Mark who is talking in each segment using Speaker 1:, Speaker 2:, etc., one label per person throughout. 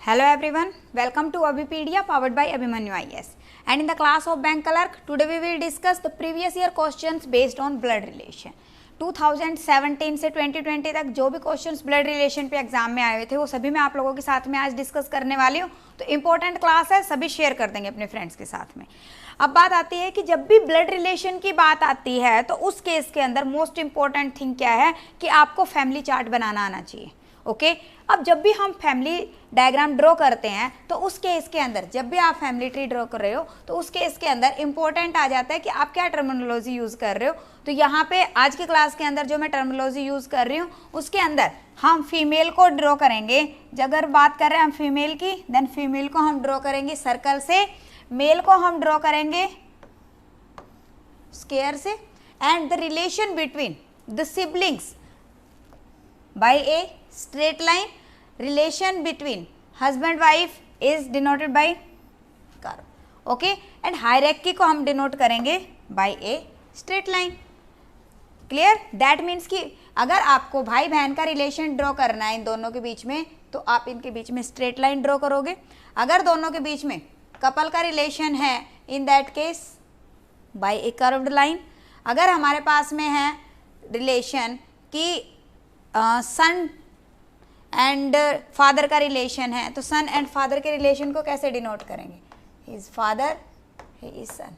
Speaker 1: Hello everyone, welcome to Abhipedia powered by Abhimanyu IAS. And in the class of bank clerk, today we will discuss the previous year questions based on blood relation. 2017 से 2020 तक जो भी questions blood relation पे exam में आए हुए थे वो सभी मैं आप लोगों के साथ में आज डिस्कस करने वाली हूँ. तो इम्पोर्टेंट क्लास है, सभी शेयर कर देंगे अपने फ्रेंड्स के साथ में. अब बात आती है कि जब भी ब्लड रिलेशन की बात आती है तो उस केस के अंदर मोस्ट इंपॉर्टेंट थिंग क्या है कि आपको फैमिली चार्ट बनाना आना चाहिए. ओके अब जब भी हम फैमिली डायग्राम ड्रॉ करते हैं तो उस केस के अंदर जब भी आप फैमिली ट्री ड्रॉ कर रहे हो तो उस केस के अंदर इंपॉर्टेंट आ जाता है कि आप क्या टर्मिनोलॉजी यूज़ कर रहे हो. तो यहाँ पे आज की क्लास के अंदर जो मैं टर्मिनोलॉजी यूज़ कर रही हूँ उसके अंदर हम फीमेल को ड्रॉ करेंगे. अगर बात कर रहे हैं हम फीमेल की, देन फीमेल को हम ड्रॉ करेंगे सर्कल से, मेल को हम ड्रॉ करेंगे स्क्वायर से, and the relation between the siblings by a straight line. Relation between husband wife is denoted by curve. Okay, and hierarchy को हम denote करेंगे by a straight line. Clear? That means कि अगर आपको भाई बहन का रिलेशन ड्रॉ करना है इन दोनों के बीच में तो आप इनके बीच में स्ट्रेट लाइन ड्रॉ करोगे. अगर दोनों के बीच में कपल का रिलेशन है in that case by a curved line. अगर हमारे पास में है रिलेशन कि सन एंड फादर का रिलेशन है तो सन एंड फादर के रिलेशन को कैसे डिनोट करेंगे? He is father, he is son.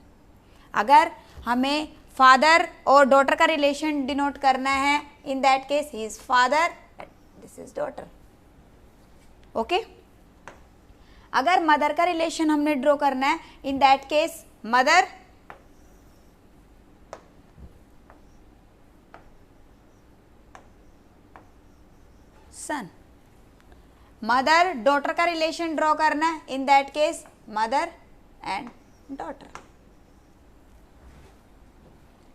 Speaker 1: अगर हमें फादर और डॉटर का रिलेशन डिनोट करना है in that case he is father, this is daughter. Okay, अगर मदर का रिलेशन हमने ड्रॉ करना है in that case mother, son. Mother daughter का रिलेशन ड्रॉ करना है in that case mother and daughter.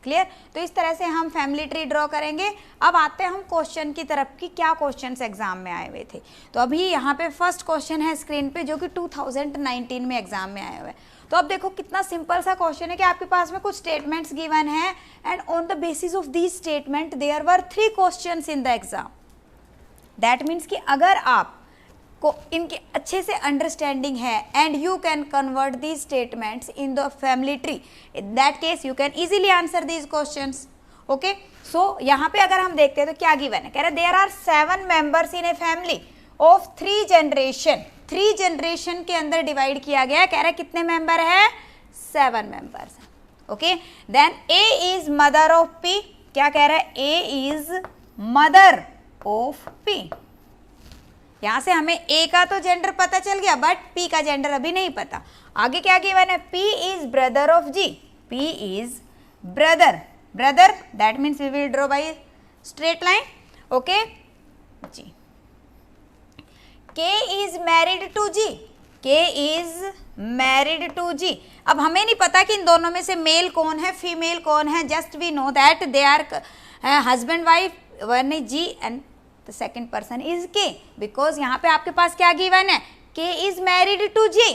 Speaker 1: Clear? तो इस तरह से हम फैमिली ट्री ड्रॉ करेंगे. अब आते हैं हम क्वेश्चन की तरफ कि क्या क्वेश्चंस एग्जाम में आए हुए थे. तो अभी यहाँ पे फर्स्ट क्वेश्चन है स्क्रीन पे जो कि 2019 में एग्जाम में आए हुए हैं. तो अब देखो कितना सिंपल सा क्वेश्चन है कि आपके पास में कुछ स्टेटमेंट्स गिवन है and on the basis of these statement there were 3 questions in the exam. That means कि अगर आप को इनके अच्छे से अंडरस्टैंडिंग है and you can convert these statements in the family tree, in that case you can easily answer these questions. Okay, so यहाँ पे अगर हम देखते हैं तो क्या गिवन है, कह रहे there are 7 members in a family of 3 generation. 3 generation के अंदर डिवाइड किया गया है. कह रहा है कितने मेंबर है? 7 members. Okay, then A is mother of P. क्या कह रहा है? A is mother of P. यहां से हमें ए का तो जेंडर पता चल गया बट पी का जेंडर अभी नहीं पता. आगे क्या गिवन है? P is brother of G. P is brother, brother that means we will draw by straight line. Okay G. K is married to ji. K is married to G. अब हमें नहीं पता कि इन दोनों में से मेल कौन है फीमेल कौन है. Just we know that they are husband wife. One is G and the second person is K. Because यहाँ पे आपके पास क्या गिवन है? के इज मैरिड टू जी,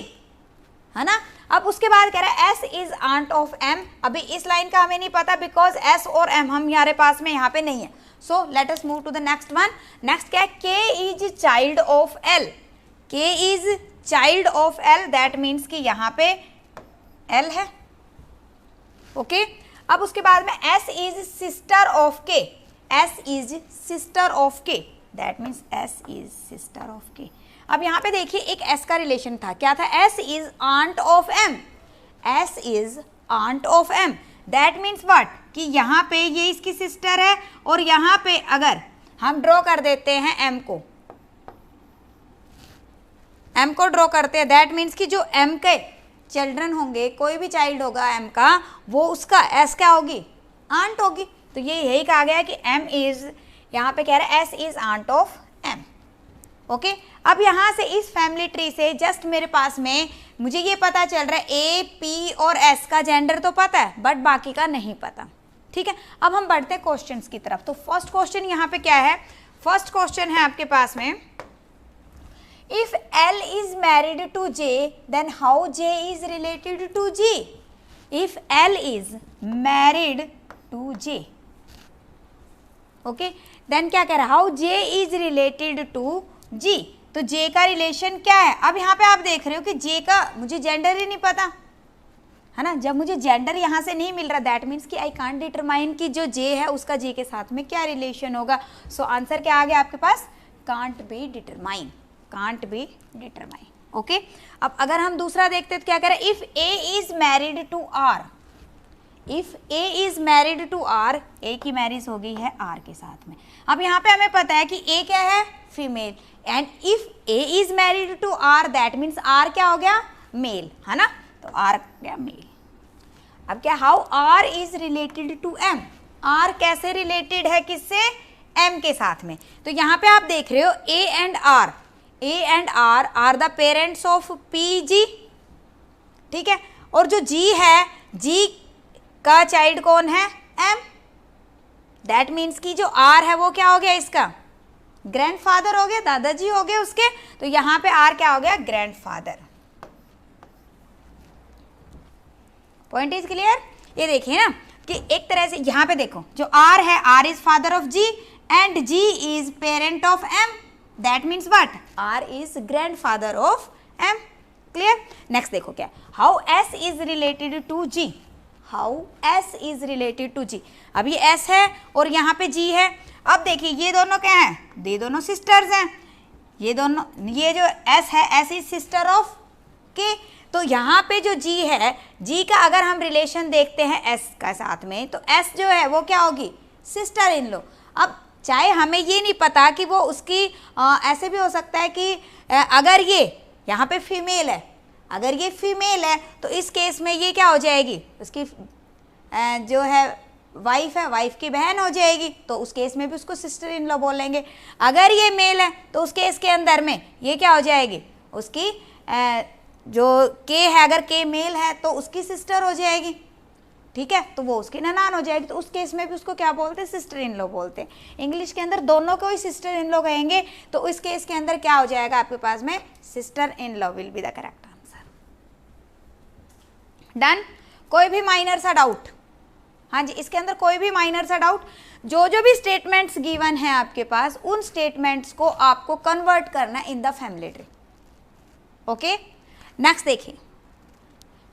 Speaker 1: है ना. अब उसके बाद कह रहा है S is aunt of M. अभी इस लाइन का हमें नहीं पता बिकॉज एस और एम हम हमारे पास में यहाँ पे नहीं है. So let us move to the next one. Next क्या है? K is child of L. K is child of L. That means कि यहाँ पे एल है. ओके, अब उसके बाद में एस इज सिस्टर ऑफ के. S is sister of K. That means S is sister of K. अब यहाँ पे देखिए एक S का रिलेशन था. क्या था? S is aunt of M. S is aunt of M. That means what? कि यहाँ पे ये इसकी सिस्टर है और यहाँ पे अगर हम ड्रॉ कर देते हैं M को ड्रॉ करते हैं. दैट मीन्स कि जो M के चिल्ड्रन होंगे, कोई भी चाइल्ड होगा M का, वो उसका S क्या होगी? आंट होगी. तो ये यही कहा गया है कि M इज, यहाँ पे कह रहा है S is aunt of M. Okay, अब यहाँ से इस फैमिली ट्री से जस्ट मेरे पास में मुझे ये पता चल रहा है A, P और S का जेंडर तो पता है बट बाकी का नहीं पता. ठीक है, अब हम बढ़ते हैं क्वेश्चंस की तरफ. तो फर्स्ट क्वेश्चन यहाँ पे क्या है? फर्स्ट क्वेश्चन है आपके पास में if L is married to J then how J is related to G. If L is married to J. Okay, then क्या कह रहा है? How J is related to G. तो जे का रिलेशन क्या है? अब यहाँ पे आप देख रहे हो कि जे का मुझे जेंडर ही नहीं पता है ना। जब मुझे जेंडर यहाँ से नहीं मिल रहा, दैट मीन्स कि आई कांट डिटरमाइन कि जो जे है उसका जे के साथ में क्या रिलेशन होगा। सो आंसर क्या आ गया आपके पास? Can't be determine, can't be determine. Okay, अब अगर हम दूसरा देखते तो क्या करें? If A is married to R, if A is married to R, A की मैरिज हो गई है आर के साथ में। अब यहाँ पे हमें पता है कि ए क्या है? Female. And if A is married to R, that means R क्या हो गया? मेल, है ना। तो आर क्या? मेल। अब क्या? How R is related to M, R कैसे रिलेटेड है किससे? एम के साथ में। तो यहाँ पे आप देख रहे हो A and R, A and R the parents of P G, ठीक है। और जो जी है, जी का चाइल्ड कौन है? एम। दैट मीन्स कि जो आर है वो क्या हो गया? इसका ग्रैंडफादर हो गया, दादाजी हो गए उसके। तो यहाँ पे आर क्या हो गया? ग्रैंडफादर। Point is clear? ये देखिए ना कि एक तरह से यहाँ पे देखो, जो आर है, R is father of G and G is parent of M, that means what? R is grandfather of M. Clear? Next देखो क्या, how S is related to G, how S is related to G. अब ये S है और यहाँ पे जी है। अब देखिए ये दोनों क्या है? ये दोनों सिस्टर्स हैं। ये दोनों, ये जो एस है, एस इज सिस्टर ऑफ के। तो यहाँ पे जो जी है, जी का अगर हम रिलेशन देखते हैं एस का साथ में, तो एस जो है वो क्या होगी? सिस्टर इन लो। अब चाहे हमें ये नहीं पता कि वो उसकी ऐसे भी हो सकता है कि अगर ये यहाँ पे फीमेल है, अगर ये फीमेल है तो इस केस में ये क्या हो जाएगी? उसकी जो है वाइफ है, वाइफ की बहन हो जाएगी, तो उस केस में भी उसको सिस्टर इन लॉ बोलेंगे। अगर ये मेल है तो उस केस के अंदर में ये क्या हो जाएगी? उसकी जो के है, अगर के मेल है तो उसकी सिस्टर हो जाएगी, ठीक है। तो वो उसकी ननान हो जाएगी। तो उस केस में भी उसको क्या बोलते हैं? सिस्टर इन लॉ बोलते हैं। इंग्लिश के अंदर दोनों को ही सिस्टर इन लॉ कहेंगे। तो इस केस के अंदर क्या हो जाएगा आपके पास में? Sister in law will be the correct answer. Done? कोई भी माइनर सा डाउट? हाँ जी, इसके अंदर कोई भी माइनर सा डाउट? जो जो भी स्टेटमेंट्स गिवन है आपके पास, उन स्टेटमेंट्स को आपको कन्वर्ट करना इन the family tree. Okay, next देखिए।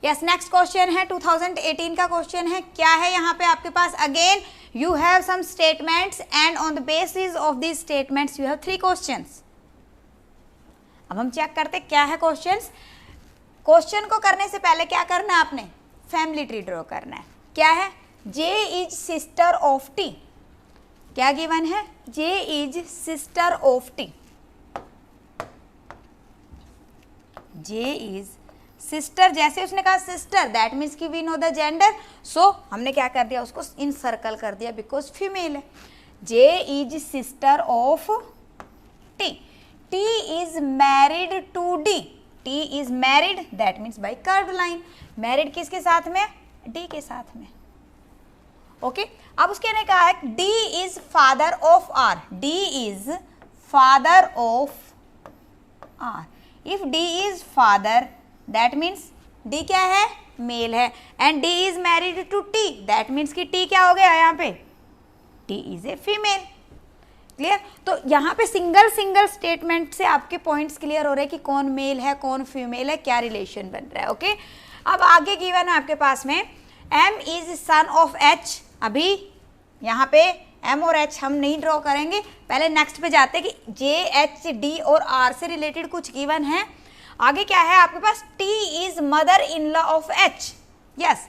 Speaker 1: यस, नेक्स्ट क्वेश्चन है 2018 का क्वेश्चन है। क्या है यहाँ पे आपके पास? Again you have some statements and on the basis of this statements you have 3 questions. अब हम चेक करते क्या है क्वेश्चंस। क्वेश्चन को करने से पहले क्या करना है आपने? फैमिली ट्री ड्रॉ करना है। क्या है? J is sister of T. क्या गिवन है? J is sister of T. J is sister, जैसे उसने कहा सिस्टर, दैट मीन्स कि we know the gender. So हमने क्या कर दिया? उसको इन सर्कल कर दिया बिकॉज फीमेल है। J is sister of T. T is married to D. T is married, that means by curved line. Married किसके साथ में? डी के साथ में। ओके, अब उसके ने कहा है D is father of R. D is father of R. If D is father, that means D क्या है? मेल है। And D is married to T, that means कि टी क्या हो गया यहाँ पे? T is a female. Clear? तो यहाँ पे सिंगल सिंगल स्टेटमेंट से आपके पॉइंट्स क्लियर हो रहे हैं कि कौन मेल है, कौन फीमेल है, क्या रिलेशन बन रहा है। ओके, अब आगे गिवन है आपके पास में M is son of H. अभी यहाँ पे एम और एच हम नहीं ड्रॉ करेंगे, पहले नेक्स्ट पे जाते हैं कि जे एच डी और आर से रिलेटेड कुछ गिवन है। आगे क्या है आपके पास? T is mother in law of H. Yes,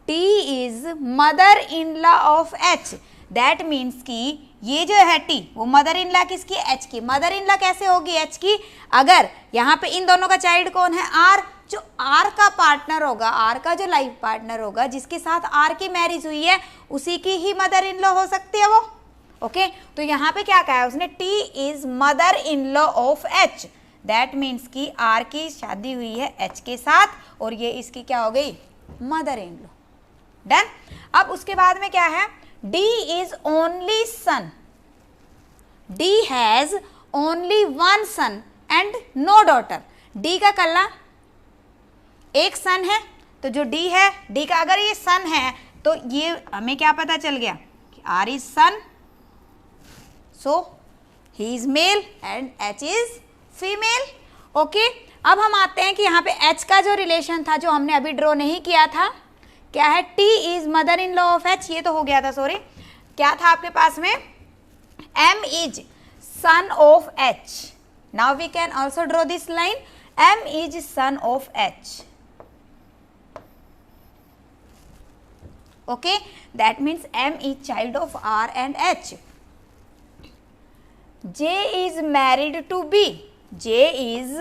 Speaker 1: T is mother in law of H. That means कि ये जो है टी, वो मदर इन लॉ किसकी? एच की। मदर इन लॉ कैसे होगी एच की? अगर यहाँ पे इन दोनों का चाइल्ड कौन है? आर। जो आर का पार्टनर होगा, आर का जो लाइफ पार्टनर होगा, जिसके साथ आर की मैरिज हुई है, उसी की ही मदर इन लॉ हो सकती है वो। ओके, तो यहाँ पे क्या कहा है उसने? T is mother in law of H. That means कि आर की शादी हुई है एच के साथ और ये इसकी क्या हो गई? Mother in law. डन? अब उसके बाद में क्या है? D is only son. D has only one son and no daughter. D का कल्ला एक सन है, तो जो डी है, डी का अगर ये सन है तो ये हमें क्या पता चल गया कि R is son, so he is male and H is female. Okay, अब हम आते हैं कि यहाँ पे H का जो रिलेशन था जो हमने अभी ड्रॉ नहीं किया था, क्या है, T is mother in law of H, ये तो हो गया था, सॉरी, क्या था आपके पास में, M is son of H। Now we can also draw this line, M is son of H। Okay, that means M is child of R and H. J is married to B. J is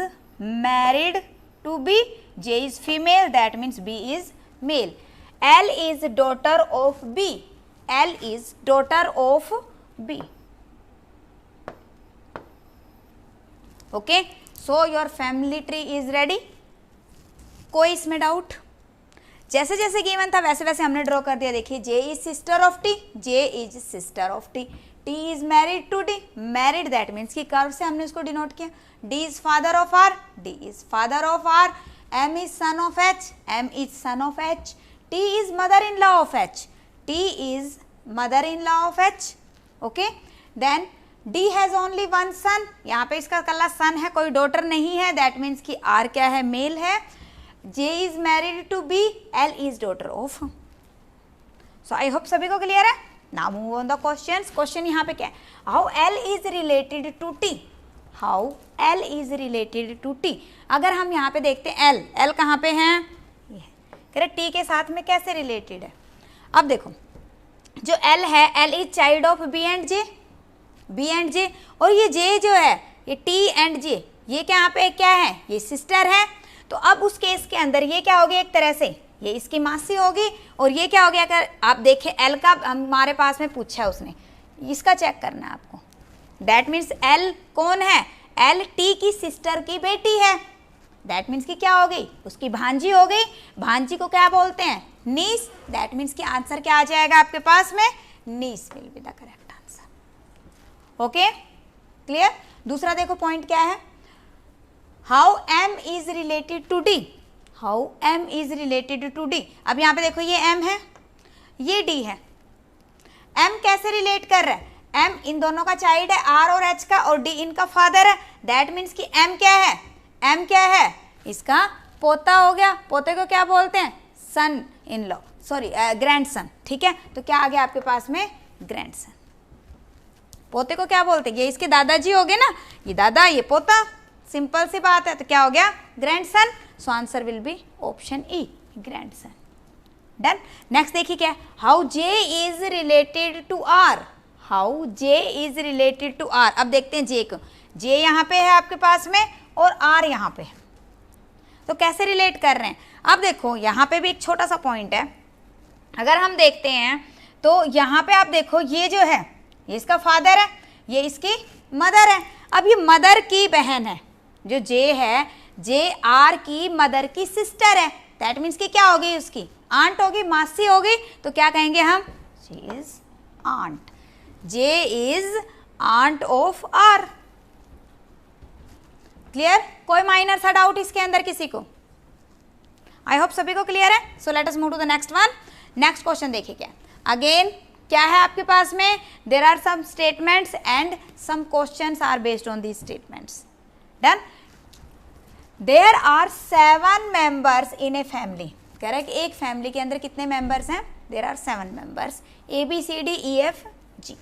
Speaker 1: married to B. J is female, that means B is male. L is daughter of B. L is daughter of B. Okay, so your family tree is ready. कोई इसमें doubt? जैसे जैसे given था वैसे वैसे हमने draw कर दिया। देखिए, J is sister of T, J is sister of T, T is married to D, married that means कि कर्व से हमने उसको डिनोट किया। D is father of R, D is father of R, M is son of H, M is son of H, T is mother in law of H, T is mother in law of H। Okay, then D has only one son, यहाँ पे इसका कल्ला सन है, कोई daughter नहीं है, that means कि R क्या है, मेल है। J is married to B, L is daughter of। So I hope सभी को क्लियर है। Now move on the questions। Question यहाँ पे क्या है, how L is related to T, how L is related to T। अगर हम यहाँ पे देखते हैं L कहाँ पे है, ये कह रहे T के साथ में कैसे रिलेटेड है। अब देखो, जो L है, L is child of B and J, B and J, और ये J जो है, ये T and J, ये क्या यहाँ पे क्या है, ये सिस्टर है। तो अब उस केस के अंदर ये क्या होगी, एक तरह से ये इसकी मासी होगी, और ये क्या हो गया, अगर आप देखें L का हमारे पास में पूछा है उसने, इसका चेक करना है आपको। दैट मीन्स L कौन है, L T की सिस्टर की बेटी है, दैट मीन्स कि क्या हो गई, उसकी भांजी हो गई। भांजी को क्या बोलते हैं, नीस, दैट मीन्स कि आंसर क्या आ जाएगा आपके पास में, niece will be the correct answer. Okay, clear. दूसरा देखो पॉइंट क्या है, how M is related to D, how M is related to D। अब यहाँ पे देखो, ये M है, ये D है, M कैसे रिलेट कर रहा है, M इन दोनों का चाइल्ड है, R और H का, और D इनका फादर है, दैट मीन्स कि M क्या है, M क्या है, इसका पोता हो गया। पोते को क्या बोलते हैं, son in law, sorry grandson. ठीक है, तो क्या आ गया आपके पास में, ग्रैंड सन। पोते को क्या बोलते हैं, ये इसके दादाजी हो गए ना, ये दादा ये पोता, सिंपल सी बात है। तो क्या हो गया, grandson. So answer will be option E, grandson. Done. Next देखिए क्या, how J is related to R, how J is related to R. अब देखते हैं जे को, जे यहाँ पे है आपके पास में और आर यहाँ पे है, तो कैसे रिलेट कर रहे हैं। अब देखो यहाँ पे भी एक छोटा सा पॉइंट है, अगर हम देखते हैं तो यहाँ पे आप देखो, ये जो है ये इसका फादर है, ये इसकी मदर है। अब ये मदर की बहन है, जो जे है, जे आर की मदर की सिस्टर है, दैट मीन्स कि क्या हो गई, उसकी आंट होगी, मासी हो गई। तो क्या कहेंगे हम, J is aunt, J is aunt of R. Clear, कोई माइनर सा डाउट इसके अंदर किसी को, आई होप सभी को क्लियर है। So let us move to the next one. Next question देखिए क्या, अगेन क्या है आपके पास में, there are some statements and some questions are based on these statements. Done. There are 7 members in a family, कह रहा है कि एक फैमिली के अंदर कितने मेंबर्स हैं, there are 7 members, A B C D E F G.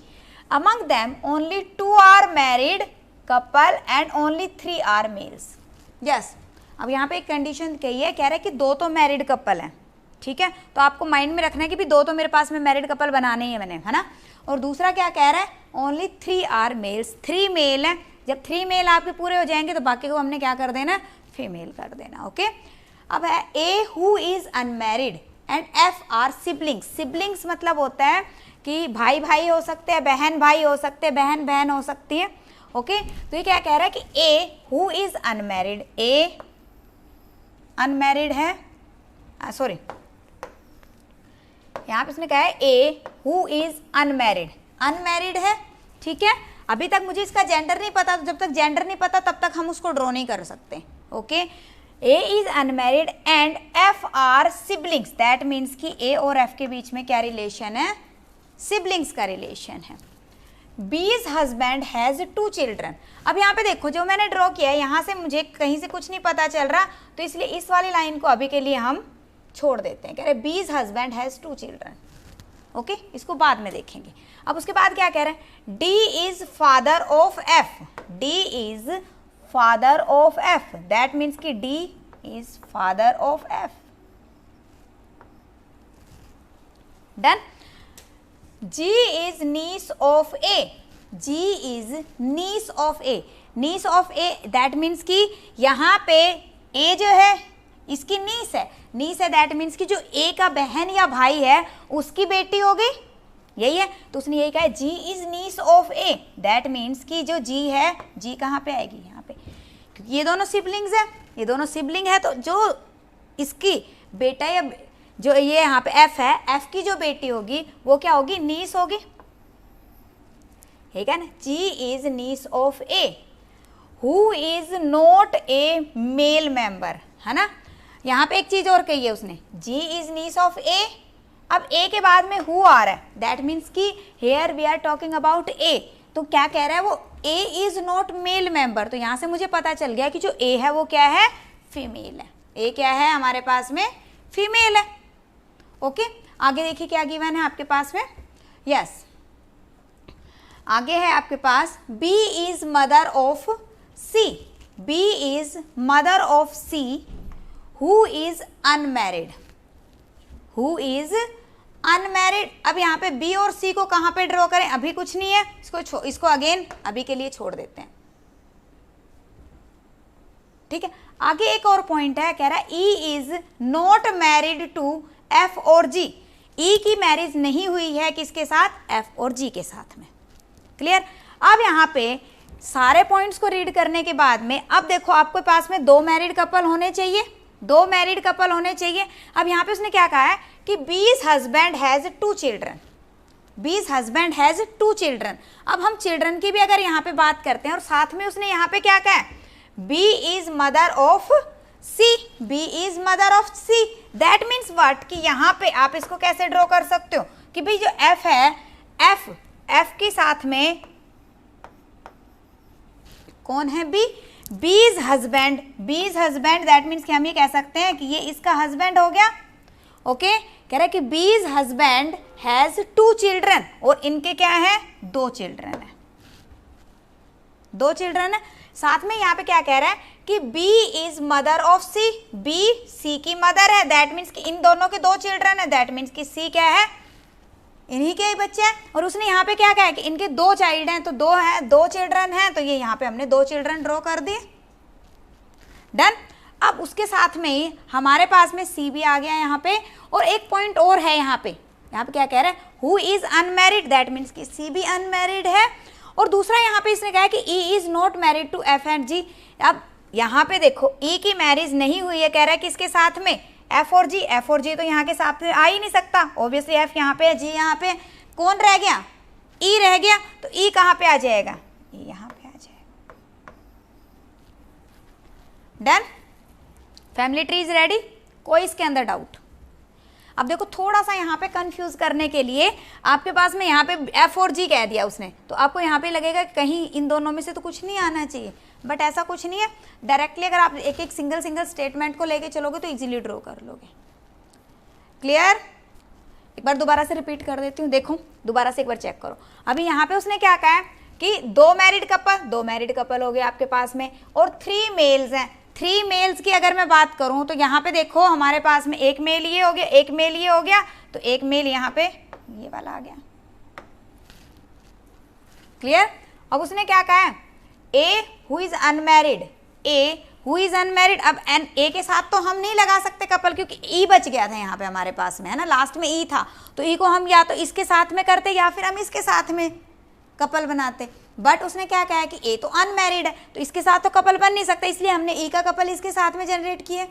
Speaker 1: Among them only 2 are married couple and only 3 are males. Yes, अब यहाँ पे एक कंडीशन कही है, कह रहा है कि 2 तो मैरिड कपल हैं, ठीक है, तो आपको माइंड में रखना है कि भी 2 तो मेरे पास में मैरिड कपल बनाने ही है मैंने, है ना। और दूसरा क्या कह रहा है, ओनली 3 आर मेल्स, 3 मेल हैं। जब 3 मेल आपके पूरे हो जाएंगे तो बाकी को हमने क्या कर देना, फीमेल कर देना। ओके, अब है A who is unmarried and F are siblings. Siblings मतलब होता है कि भाई भाई हो सकते हैं, बहन भाई हो सकते हैं, बहन बहन हो सकती है। ओके, तो ये क्या कह रहा है कि A who is unmarried, A unmarried है, सॉरी यहाँ पे उसने कहा है A who is unmarried, unmarried है, ठीक है। अभी तक मुझे इसका जेंडर नहीं पता, तो जब तक जेंडर नहीं पता तब तक हम उसको ड्रॉ नहीं कर सकते। Okay, A is unmarried and F are siblings, that means कि ए और एफ के बीच में क्या रिलेशन है, सिबलिंग्स का रिलेशन है। B's husband has 2 children। अब यहाँ पे देखो जो मैंने ड्रॉ किया है यहाँ से मुझे कहीं से कुछ नहीं पता चल रहा, तो इसलिए इस वाली लाइन को अभी के लिए हम छोड़ देते हैं। कह रहे B's husband has 2 children। Okay, इसको बाद में देखेंगे। अब उसके बाद क्या कह रहे हैं, D is father of F। D is father of F, that means कि D is father of F। Done। G is niece of A। G is niece of A। niece of A, that means कि यहाँ पे A जो है इसकी नीस है। नीस है that means कि जो ए का बहन या भाई है उसकी बेटी हो गई, यही है। तो उसने यही कहा है G is niece of A, that means कि जो जी है, जी कहाँ पे आएगी, यहाँ पे, क्योंकि ये दोनों सिबलिंग्स है, ये दोनों सिबलिंग है। तो जो इसकी बेटा या जो ये यहाँ पे एफ है, एफ की जो बेटी होगी वो क्या होगी, नीस होगी, ठीक है ना। G is niece of A who is not a male member, है ना। यहाँ पे एक चीज और कही है उसने, जी इज नीस ऑफ ए। अब ए के बाद में हु आ रहा है, दैट मीन्स कि here we are talking about A. तो क्या कह रहा है वो, A is not male member. तो यहाँ से मुझे पता चल गया कि जो ए है वो क्या है, फीमेल है। ए क्या है हमारे पास में, फीमेल है। ओके, आगे देखिए क्या गिवन है आपके पास में। यस, आगे है आपके पास B is mother of C. B is mother of C who is unmarried. Who is unmarried. अब यहाँ पे बी और सी को कहाँ पे ड्रॉ करें, अभी कुछ नहीं है, इसको अगेन अभी के लिए छोड़ देते हैं, ठीक है। आगे एक और पॉइंट है, कह रहा है E is not married to F और जी। ई की मैरिज नहीं हुई है किसके साथ, एफ और जी के साथ में। क्लियर। अब यहाँ पे सारे पॉइंट्स को रीड करने के बाद में अब देखो आपके पास में 2 मैरिड कपल होने चाहिए, 2 मैरिड कपल होने चाहिए। अब यहाँ पे उसने क्या कहा है कि B's husband has 2 children. B's husband has 2 children. अब हम चिल्ड्रन की भी अगर यहाँ पे बात करते हैं और साथ में उसने यहाँ पे क्या कहा है, B is mother of C. B is mother of C, that means what, कि यहाँ पे आप इसको कैसे ड्रॉ कर सकते हो कि भाई जो एफ है, एफ के साथ में कौन है, बी। बीज हस्बैंड, बीज हस्बैंड दैट मीन्स कि हम ये कह सकते हैं कि ये इसका हस्बैंड हो गया। ओके, कह रहा है कि बीज हस्बैंड हैज 2 चिल्ड्रन और इनके क्या है, 2 चिल्ड्रन है, 2 चिल्ड्रन है। साथ में यहाँ पे क्या कह रहा है कि B is mother of C. B C की मदर है, दैट मीन्स कि इन दोनों के 2 चिल्ड्रन है, दैट मीन्स कि सी क्या है, इन्हीं के ही बच्चे हैं। और उसने यहाँ पे क्या कहा है कि इनके 2 चाइल्ड हैं, तो 2 है, 2 चिल्ड्रन हैं, तो ये यहाँ पे हमने 2 चिल्ड्रन ड्रॉ कर दिए। डन। अब उसके साथ में ही हमारे पास में सी भी आ गया यहाँ पे। और एक पॉइंट और है यहाँ पे क्या कह रहा है, who is unmarried, that means कि सी भी अनमैरिड है। और दूसरा यहाँ पे इसने कहा है कि E is not married to F and G. अब यहाँ पे देखो ई की मैरिज नहीं हुई है, कह रहा है किसके साथ में, एफ और जी। एफ और जी तो यहाँ के साथ में आ ही नहीं सकता, ऑब्वियसली एफ यहाँ पे है, जी यहाँ पे, कौन रह गया, ई रह गया। तो ई कहाँ पे आ जाएगा, ई यहाँ पे आ जाएगा। Done. Family tree is ready, कोई इसके अंदर डाउट। अब देखो थोड़ा सा यहाँ पे कंफ्यूज करने के लिए आपके पास में यहाँ पे एफ और जी कह दिया उसने, तो आपको यहाँ पे लगेगा कि कहीं इन दोनों में से तो कुछ नहीं आना चाहिए, बट ऐसा कुछ नहीं है। डायरेक्टली अगर आप एक एक सिंगल स्टेटमेंट को लेके चलोगे तो इजीली ड्रॉ कर लोगे। क्लियर। एक बार दोबारा से रिपीट कर देती हूँ, देखो दोबारा से एक बार चेक करो। अभी यहाँ पे उसने क्या कहा है कि 2 मैरिड कपल हो गए आपके पास में, और 3 मेल्स हैं। 3 मेल्स की अगर मैं बात करूं तो यहाँ पे देखो हमारे पास में एक मेल ये हो गया, एक मेल ये हो गया, तो एक मेल यहाँ पे ये वाला आ गया। क्लियर। अब उसने क्या कहा है, A who is unmarried, A who is unmarried. अब एन ए के साथ तो हम नहीं लगा सकते कपल, क्योंकि ई बच गया था यहाँ पे हमारे पास में, है ना, लास्ट में ई था, तो ई को हम या तो इसके साथ में करते या फिर हम इसके साथ में कपल बनाते। बट उसने क्या कहा है कि ए तो अनमैरिड है, तो इसके साथ तो कपल बन नहीं सकता, इसलिए हमने ई का कपल इसके साथ में जनरेट किए।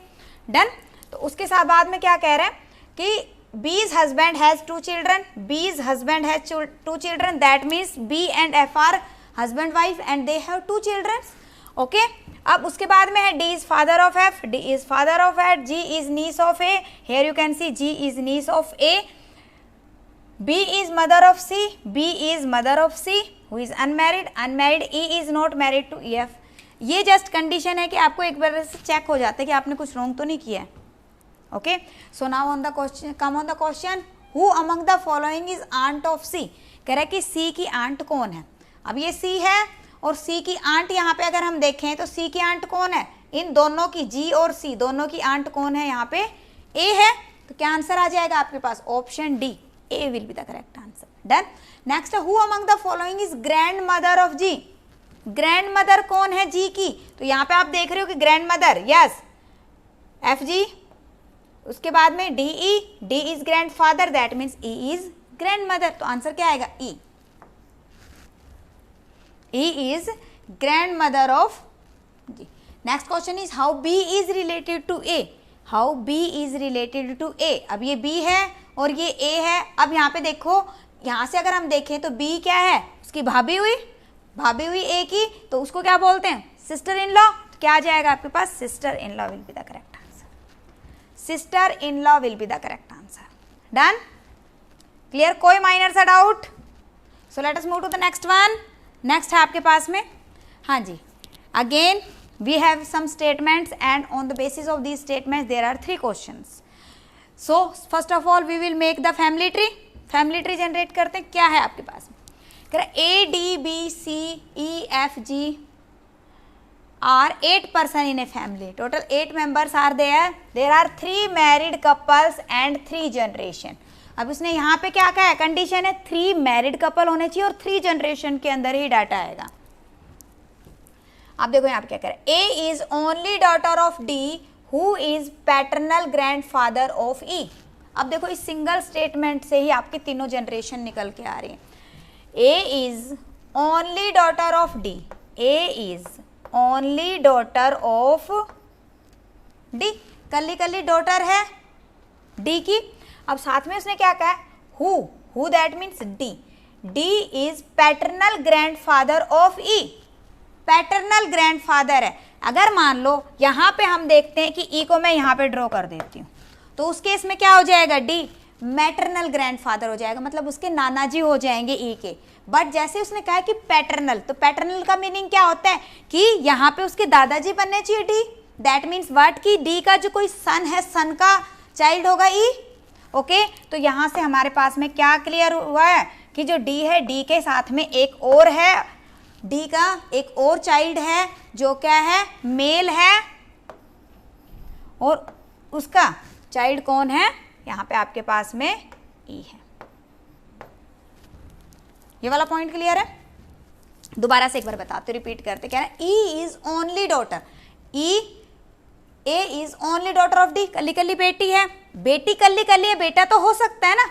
Speaker 1: डन। तो उसके साथ बाद में क्या कह रहे हैं कि B's husband has 2 children. B's husband has 2 children, that means B and F are husband wife and they have 2 children. Okay. अब उसके बाद में है D is father of F, D is father of F, G is niece of A, here you can see G is niece of A. B is mother of C, B is mother of C who is unmarried, unmarried E is not married to EF. ये just condition है कि आपको एक बार से check हो जाता है कि आपने कुछ रॉन्ग तो नहीं किया है. Okay, so now on the question, come on the question, who among the following is aunt of C. कह रहा है कि सी की आंट कौन है. अब ये सी है और सी की आंट यहाँ पे अगर हम देखें तो सी की आंट कौन है, इन दोनों की, जी और सी दोनों की आंट कौन है, यहाँ पे ए है. तो क्या आंसर आ जाएगा आपके पास, option D, A will be the correct answer. Done. Next, who among the following is grandmother of G. Grandmother कौन है जी की, तो यहाँ पे आप देख रहे हो कि grand mother, yes, F G, उसके बाद में D E, D is grand father, that means E is grand mother. तो आंसर क्या आएगा, ई. E is grandmother of G. Next question is how B is related to A. How B is related to A. अब ये B है और ये A है. अब यहाँ पे देखो, यहाँ से अगर हम देखें तो B क्या है, उसकी भाभी हुई A की, तो उसको क्या बोलते हैं, सिस्टर इन लॉ. तो क्या आ जाएगा आपके पास, sister in law will be the correct answer. Sister in law will be the correct answer. Done. Clear, कोई माइनर सा doubt. So let us move to the next one. Next है आपके पास में, हाँ जी, again we have some statements and on the basis of these statements there are 3 questions. So first of all we will make the family tree. Family tree generate करते हैं. क्या है आपके पास में, कह रहा है A D B C E F G are 8 person in a family. Total 8 members are there are 3 married couples and 3 generation. अब उसने यहाँ पे क्या कहा है, कंडीशन है 3 मैरिड कपल होने चाहिए और 3 जनरेशन के अंदर ही डाटा आएगा. अब देखो यहाँ पे क्या कह रहा है, A is only daughter of D who is paternal grandfather of E. अब देखो इस सिंगल स्टेटमेंट से ही आपके तीनों जनरेशन निकल के आ रही है. A is only daughter of D, A is only daughter of D, कल्ली कल्ली डॉटर है डी की. अब साथ में उसने क्या कहा है, who that means D, D is paternal grandfather of E. Paternal grandfather है. अगर मान लो यहाँ पे हम देखते हैं कि ई को मैं यहाँ पे ड्रॉ कर देती हूँ, तो उस केस में क्या हो जाएगा, डी मैटरनल ग्रैंडफादर हो जाएगा, मतलब उसके नाना जी हो जाएंगे ई के. बट जैसे उसने कहा कि पैटर्नल, तो पैटर्नल का मीनिंग क्या होता है कि यहाँ पे उसके दादाजी बनने चाहिए डी. दैट मीन्स व्हाट, कि डी का जो कोई सन है, सन का चाइल्ड होगा ई. ओके, तो यहाँ से हमारे पास में क्या क्लियर हुआ है कि जो डी है, डी के साथ में एक और है, डी का एक और चाइल्ड है जो क्या है, मेल है, और उसका चाइल्ड कौन है, यहाँ पे आपके पास में ई है. ये वाला पॉइंट क्लियर है. दोबारा से एक बार बताते, रिपीट करते. क्या है, E is only daughter, A is only daughter of D, कल्ली कल्ली बेटी है. बेटी कल्ली कल्ली है, बेटा तो हो सकता है ना.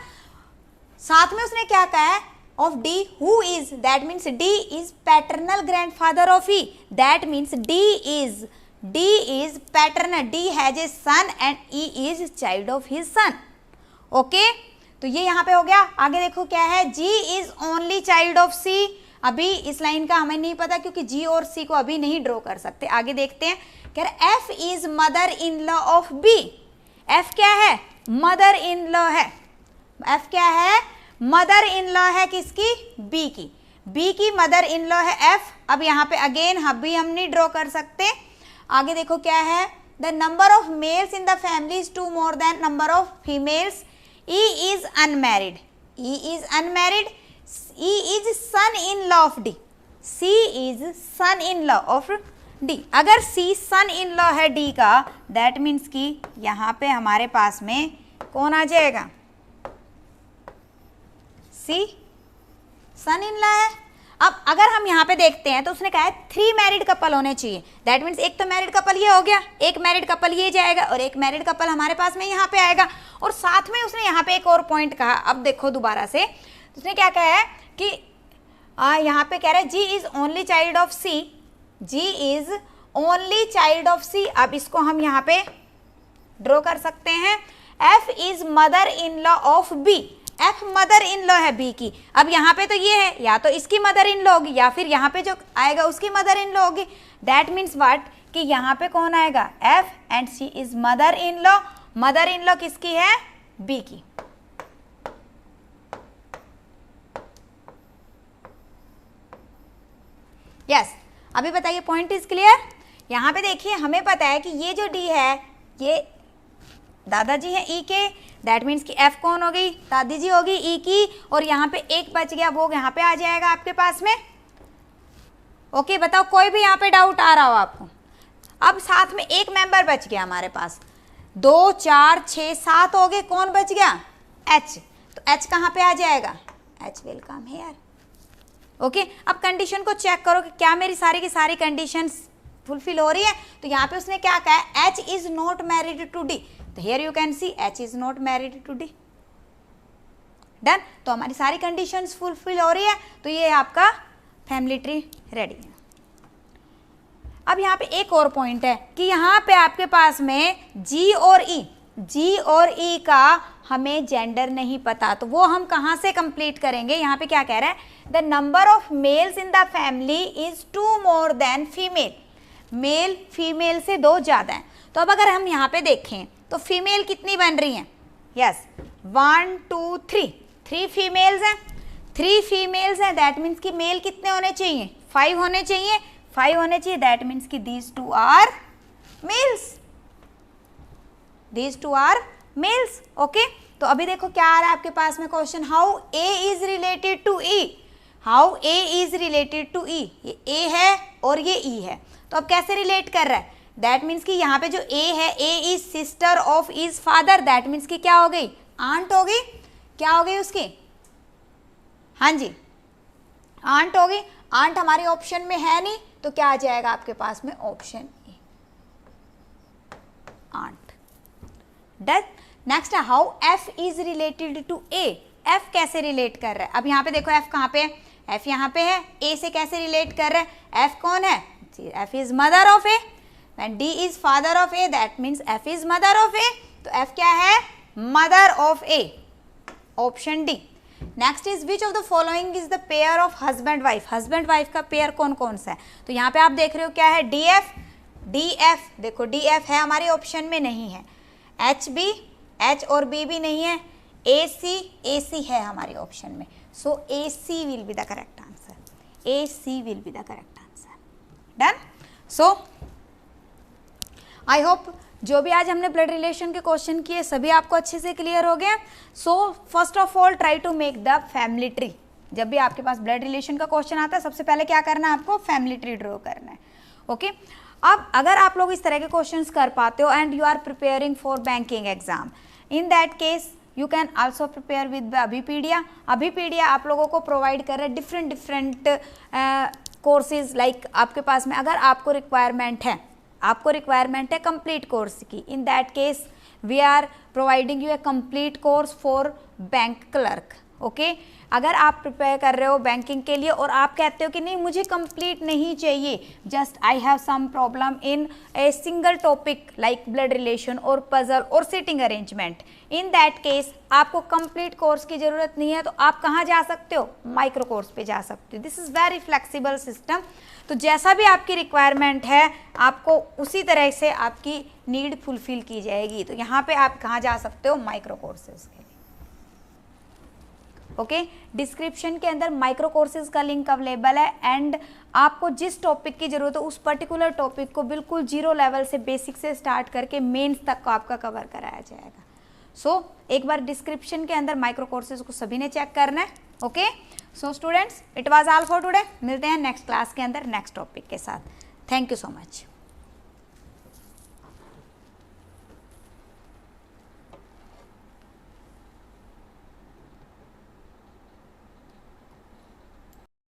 Speaker 1: साथ में उसने क्या कहा है, of D who is, that means D is paternal grandfather of E. That means D is paternal, D has a son and E is child of his son. Okay, तो ये यहाँ पे हो गया. आगे देखो क्या है, G is only child of सी. अभी इस लाइन का हमें नहीं पता क्योंकि जी और सी को अभी नहीं ड्रॉ कर सकते. आगे देखते हैं. कह रहे F is mother in law of B. F क्या है, मदर इन लॉ है. एफ क्या है, मदर इन लॉ है किसकी, बी की. बी की मदर इन लॉ है एफ. अब यहाँ पे अगेन अभी हम नहीं ड्रॉ कर सकते. आगे देखो क्या है, the number of males in the family is 2 more than number of females. E is unmarried, E is unmarried. E is son in law of D, C is son in law of D. अगर C son in law है D का, that means कि यहाँ पे हमारे पास में कौन आ जाएगा, सी सन इन लॉ है. अब अगर हम यहाँ पे देखते हैं तो उसने कहा है 3 मैरिड कपल होने चाहिए. दैट मीन्स एक तो मैरिड कपल ये हो गया, एक मैरिड कपल ये जाएगा और एक मैरिड कपल हमारे पास में यहाँ पे आएगा. और साथ में उसने यहाँ पे एक और पॉइंट कहा. अब देखो दोबारा से उसने क्या कहा है कि यहाँ पे कह रहा है G is only child of C, G is only child of C. अब इसको हम यहाँ पे ड्रॉ कर सकते हैं. F is mother in law of B. F mother in law है बी की. अब यहाँ पे तो ये है, या तो इसकी मदर इन लॉ होगी या फिर यहाँ पे जो आएगा उसकी मदर इन लॉ होगी. दैट मीन्स व्हाट, कि यहाँ पे कौन आएगा, F and C is mother in law. Mother in law किसकी है, बी की. यस, अभी बताइए पॉइंट इज क्लियर। यहाँ पे देखिए हमें पता है कि ये जो डी है ये दादाजी हैं ई के, दैट मीन्स कि एफ कौन हो गई, दादी जी होगी ई की, और यहाँ पे एक बच गया वो यहाँ पे आ जाएगा आपके पास में। ओके बताओ कोई भी यहाँ पे डाउट आ रहा हो आपको। अब साथ में एक मेंबर बच गया हमारे पास, 2 4 6 7 हो गए, कौन बच गया, एच। तो एच कहाँ पे आ जाएगा, H will come here. Okay अब कंडीशन को चेक करो कि क्या मेरी सारी की सारी कंडीशंस फुलफिल हो रही है। तो यहाँ पे उसने क्या कहा है, H is not married to D, तो here you can see H is not married to D. Done, तो हमारी सारी कंडीशंस फुलफिल हो रही है, तो ये आपका फैमिली ट्री रेडी है। अब यहाँ पे एक और पॉइंट है कि यहाँ पे आपके पास में जी और ई का हमें जेंडर नहीं पता, तो वो हम कहाँ से कंप्लीट करेंगे। यहाँ पे क्या कह रहा है, the number of males in the family is 2 more than female, male female से 2 ज़्यादा है। तो अब अगर हम यहाँ पे देखें तो फीमेल कितनी बन रही हैं, यस 1 2 3, 3 फीमेल्स हैं, 3 फीमेल्स हैं, दैट मीन्स कि मेल कितने होने चाहिए, 5 होने चाहिए, 5 होने चाहिए, दैट मीन्स कि these 2 are males, these 2 are males. Okay तो अभी देखो क्या आ रहा है आपके पास में question, how A is related to E, how A is related to E, ये ए है और ये ई है, तो अब कैसे रिलेट कर रहा है, दैट मीन्स कि यहाँ पे जो ए है, A is sister of is father, that means कि क्या हो गई, आंट हो गई, क्या हो गई उसकी, हाँ जी आंट हो गई। आंट हमारे ऑप्शन में है नहीं, तो क्या आ जाएगा आपके पास में, option A aunt. Done, next है how F is related to A, F कैसे रिलेट कर रहा है। अब यहाँ पे देखो एफ कहाँ पे है, एफ यहाँ पे है, ए से कैसे रिलेट कर रहा है, एफ कौन है, F is mother of A, and D is father of A, that means F is mother of A, तो एफ क्या है, mother of A, option D. Next is which of the following is the pair of husband wife, husband wife का pair कौन कौन सा है, तो यहाँ पे आप देख रहे हो क्या है, डी एफ, डी एफ, देखो डी एफ है हमारे ऑप्शन में नहीं है, एच बी, एच और बी भी नहीं है, ए सी है हमारे ऑप्शन में, so A C will be the correct answer, A C will be the correct answer. Done, so I hope जो भी आज हमने ब्लड रिलेशन के क्वेश्चन किए सभी आपको अच्छे से क्लियर हो गया। So first of all try to make the family tree, जब भी आपके पास ब्लड रिलेशन का क्वेश्चन आता है सबसे पहले क्या करना है आपको, फैमिली ट्री ड्रॉ करना है। ओके अब अगर आप लोग इस तरह के क्वेश्चंस कर पाते हो and you are preparing for banking exam, in that case you can also prepare with Abhipedia. Abhipedia आप लोगों को प्रोवाइड कर रहे हैं डिफरेंट कोर्सेज, लाइक आपके पास में अगर आपको रिक्वायरमेंट है कंप्लीट कोर्स की, in that case we are providing you a complete course for bank clerk. Okay अगर आप प्रिपेयर कर रहे हो बैंकिंग के लिए और आप कहते हो कि नहीं मुझे कंप्लीट नहीं चाहिए, just I have some problem in a single topic like blood relation और पजल और sitting arrangement, in that case आपको कंप्लीट कोर्स की ज़रूरत नहीं है, तो आप कहाँ जा सकते हो, माइक्रो कोर्स पे जा सकते हो। This is very flexible system, तो जैसा भी आपकी रिक्वायरमेंट है आपको उसी तरह से आपकी नीड फुलफिल की जाएगी। तो यहाँ पे आप कहाँ जा सकते हो, माइक्रो कोर्सेज के लिए। ओके डिस्क्रिप्शन के अंदर माइक्रो कोर्सेज का लिंक अवेलेबल है एंड आपको जिस टॉपिक की ज़रूरत है उस पर्टिकुलर टॉपिक को बिल्कुल जीरो लेवल से बेसिक से स्टार्ट करके मेंस तक को आपका कवर कराया जाएगा। सो एक बार डिस्क्रिप्शन के अंदर माइक्रो कोर्सेज को सभी ने चेक करना है। Okay so students it was all for today, मिलते हैं नेक्स्ट क्लास के अंदर नेक्स्ट टॉपिक के साथ। Thank you so much.